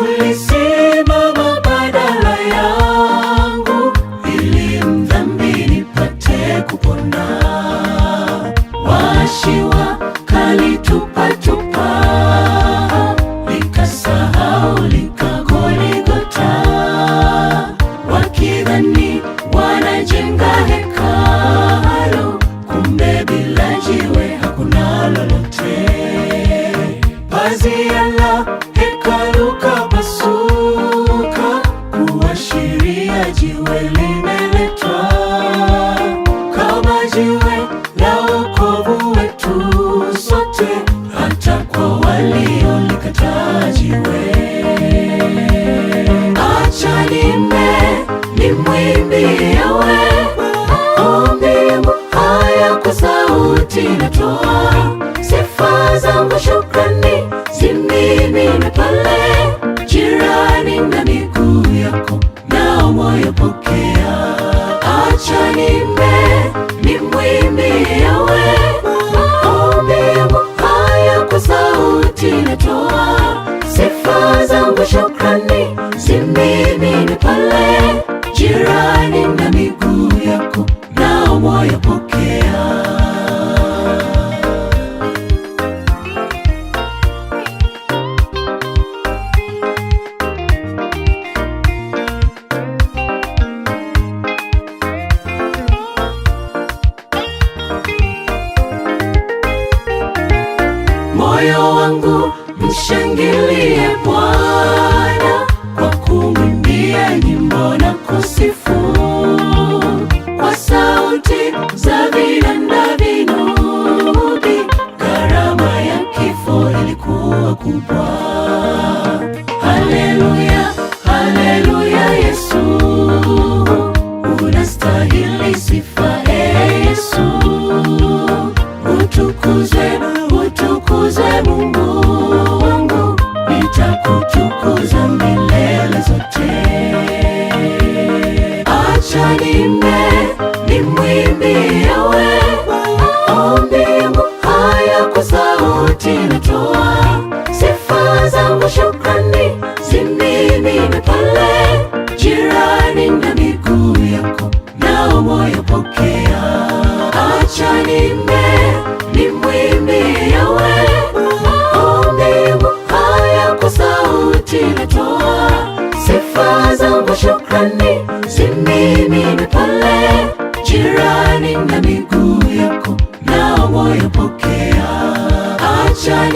ulisimama badala yangu, ili mdhambi nipate kupona. Waashi wakalitupatupa, likasahaulika Goligota, wakidhani wanajenga hekalu, kumbe bila jiwe hakuna lolote. Pazia la hekalu kapasuka, kuashiria jiwe limeletwa, kama jiwe la wokovu wetu sote, hata kwa waliolikataa jiwe. Acha nimwimbie Yawe, maombi haya kwa sauti natoa, sifa zangu shukrani zimimine pale, jirani na miguu yako nao moyo pokea. Acha nimwimbie Yawe, maombi haya kwa sauti natoa, sifa zangu shukrani zimimine pale, jirani na miguu yako nao moyo pokea. Moyo wangu mshangilie Bwana, kwa kumwimbia nyimbo na kusifu, kwa sauti za vinanda vinubi. Gharama ya kifo ilikuwa kubwa. Haleluya, haleluya, Yesu unastahili sifa. Yesu utukuzwe, utukuzwe Mungu wangu, nitakutukuza milele zote. Acha nimwimbie Yawe, maombi yangu haya kwa sauti natoa, sifa zangu shukrani zimimine pale, jirani na miguu yako nao moyo pokea. Acha nimwimbie Yawe, maombi yangu haya kwa sauti natoa, sifa zangu shukrani zimimine pale, jirani na miguu yako nao moyo pokea. Acha